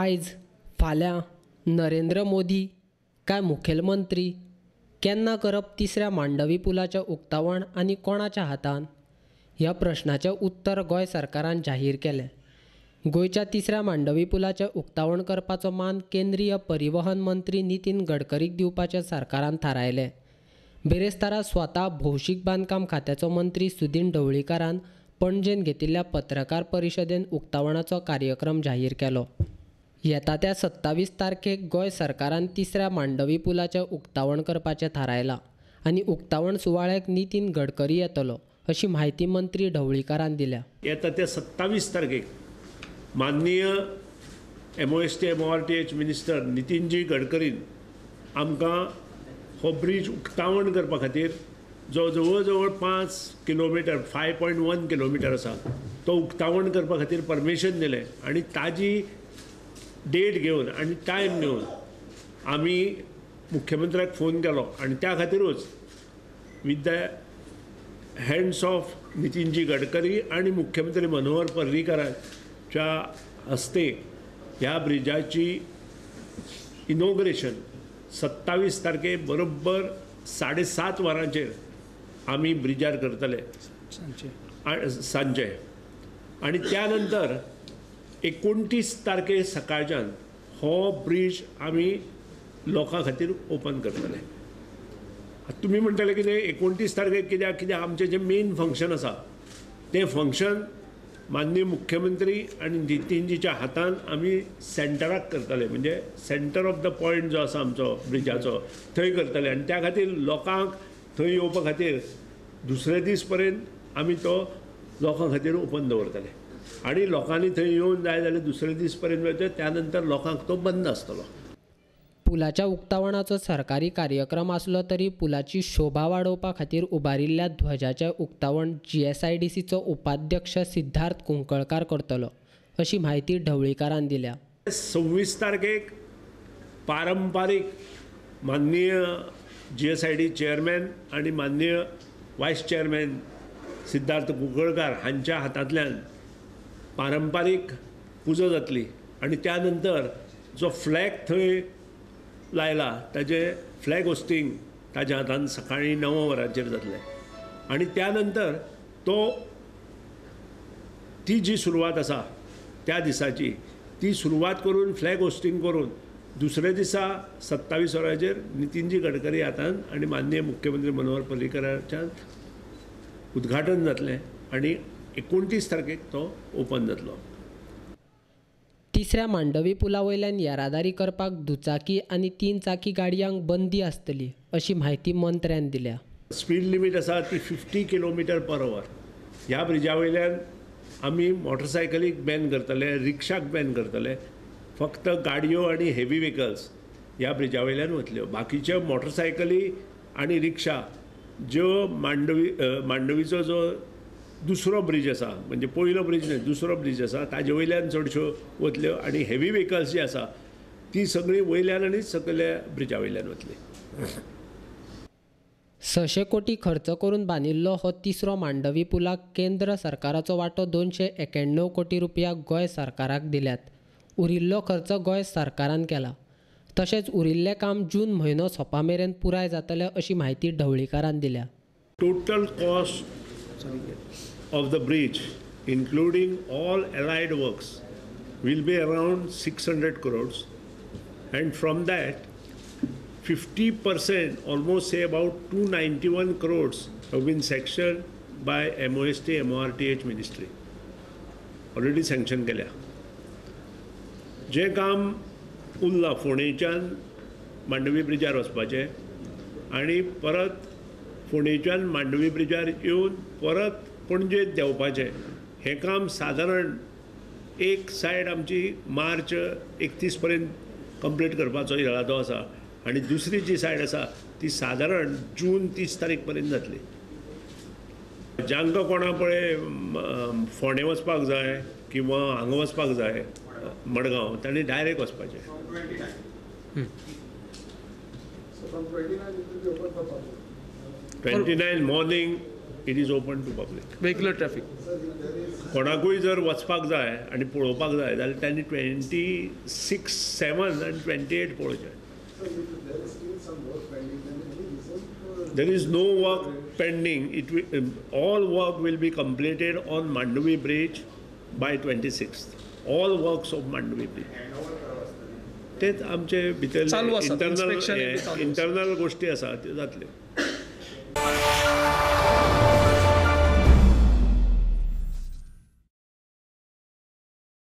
आयज फाल्यां नरेंद्र मोदी काय मुखेलमंत्री केन्ना करप तिसऱ्या मांडवी पुलाचें उक्तावण आनी कोणाच्या हातान ह्या प्रश्नाचें उत्तर गोंय सरकारान जाहीर केलें। गोंयच्या तिसऱ्या मांडवी पुलाचें उक्तावण करपाचो मान केंद्रीय परिवहन मंत्री नितीन गडकरीक दिवपाचें सरकारान थारायलें। बेरेस्तारा स्वता भौशीक बांदकाम खात्याचो मंत्री सुदीन ढवळीकारान पणजेन घेतिल्ल्या पत्रकार परिशदेंत उक्तावणाचो कार्यक्रम जाहीर केलो। येता त्या 27 तारखेक गोंय सरकारान तिसऱ्या मांडवी पुलाचें उक्तावण करपाचें थारायलां आनी उक्तावण सुवाळ्याक नितीन गडकरी येतलो अशी माहिती मंत्री ढवळीकारान दिल्या। येता त्या 27 तारखेक माननीय MOST मिनिस्टर नितीनजी गडकरीन आमकां हो ब्रिज उक्तावण करपा खातीर जो जवळ जवळ 5 किलोमिटर 5.1 किलोमिटर आसा तो उक्तावण करपा खातीर परमिशन दिलें आनी ताजी डेट घेवन आनी टायम घेवन आमी मुख्यमंत्र्याक फोन केलो आनी त्या खातीरूच with the hands of Nitinji Gadkari आनी मुख्यमंत्री मनोहर पर्रीकाराच्या हस्ते ह्या ब्रिजाची इनॉग्रेशन 27 तारखे बरोबर 7:30 वरांचेर आमी ब्रिजार करतले सांजे आनी त्या नंतर 29 तारखे सकाळच्यान हो ब्रिज आमी लोकां खातीर ओपन करतले। तुमी म्हणटले कितें 29 तारखेक कित्याक आमचें जें मेन फंक्शन आसा तें फंक्शन माननीय मुख्यमंत्री आनी नितीनजीच्या हातान आमी सेंटराक करतले, म्हणजे सेंटर ऑफ द पॉयंट जो आसा आमचो ब्रिजाचो थंय करतले आनी त्या खातीर लोकांक थंय येवपा खातीर दुसरे दीस पर्यंत आमी तो लोकां खातीर ओपन दवरतले आनी लोकांनी थंय येवन जाय जाल्यार दुसरे दीस पर्यंत वयचे, त्या नंतर लोकांक तो बंद आसतलो। पुलाच्या उक्तावणाचो सरकारी कार्यक्रम आसलो तरी पुलाची शोभा वाडोवपा खातीर उबारिल्ल्या ध्वजाचें उक्तावण GSIDCचो उपाध्यक्ष सिद्धार्थ कुंकळकार करतलो अशी माहिती ढवळीकारान दिल्या। 26 तारखेक पारंपारीक माननीय GSID चेअरमॅन आनी माननीय वायस चेअरमॅन सिद्धार्थ कुंकळकार हांच्या हातांतल्यान पारंपारीक पुजा जातली आनी त्या नंतर जो फ्लॅग थंय लायला ताजे फ्लॅग होस्टिंग ताज्या हातान सकाळी 9 वरांचेर जातलें आनी त्या नंतर ती जी सुरवात आसा त्या दिसाची ती सुरवात करून फ्लॅग होस्टिंग करून दुसरे दिसा 27 वरांचेर नितीनजी गडकरी हातान आनी माननीय मुख्यमंत्री मनोहर पर्रीकाराच्यान उद्घाटन जातलें आनी 29 तारखेक तो ओपन जातलो। तिसऱ्या मांडवी पुला वयल्यान येरादारी करपाक दुचाकी आनी 3 चाकी गाडयांक बंदी आसतली अशी माहिती मंत्र्यान दिल्या। स्पीड लिमीट आसा ती 50 km/h। ह्या ब्रिजा वयल्यान आमी मोटरसायकलीक बॅन करतले, रिक्षाक बॅन करतले, फक्त गाडयो आनी हेवी व्हेकल्स ह्या ब्रिजा वयल्यान वतल्यो। बाकीच्यो मोटरसायकली आनी रिक्षा ज्यो मांडवीचो जो दुसरो ब्रिज आसा, म्हणजे पयलो ब्रिज न्हय दुसरो ब्रिज आसा ताजे वयल्यान चडश्यो वतल्यो आनी हेवी व्हेकल्स जी आसा ती सगळी वयल्यान आनी सकयल्या ब्रिजा वयल्यान वतली। 600 कोटी खर्च करून बांदिल्लो हो तिसरो मांडवी पुलाक केंद्र सरकाराचो वांटो 291 कोटी रुपया गोंय सरकाराक दिल्यात। उरिल्लो खर्च गोंय सरकारान केला। तशेंच उरिल्लें काम जून म्हयनो सोंपा मेरेन पुराय जातलें अशी माहिती ढवळीकारान दिल्या। Total cost of the bridge, including all allied works, will be around 600 crores, and from that 50%, almost say about 291 crores have been sanctioned by MOST ministry, already sanctioned केल्या। जे काम उरलां फोंडेच्यान मांडवी ब्रिजार वचपाचें आनी परत फोंडेच्यान मांडवी ब्रिजार येवन परत पणजे देंवपाचें हें काम सादारण एक सायड आमची मार्च 31 पर्यंत कंप्लीट करपाचो इरादो आसा आनी दुसरी जी सायड आसा ती सादारण जून 30 तारीख पर्यंत जातली। जांकां कोणा पळय फोंडे वचपाक जाय किंवा हांगा वचपाक जाय मडगांव तांणी डायरेक्ट वचपाचें। 29 morning it is open to public. Vehicular traffic. कोणाकूय जर वचपाक जाय आनी पळोवपाक जाय जाल्यार त्यांनी 26, 7 and 28 पळोवचें. There is no work pending. All work will be completed on Mandovi Bridge by 26th. All works of Mandovi Bridge. तेच आमचे भितर चालू आसात, inspection बी चालू आसा. इंटरनल गोष्टी आसा त्यो जातल्यो.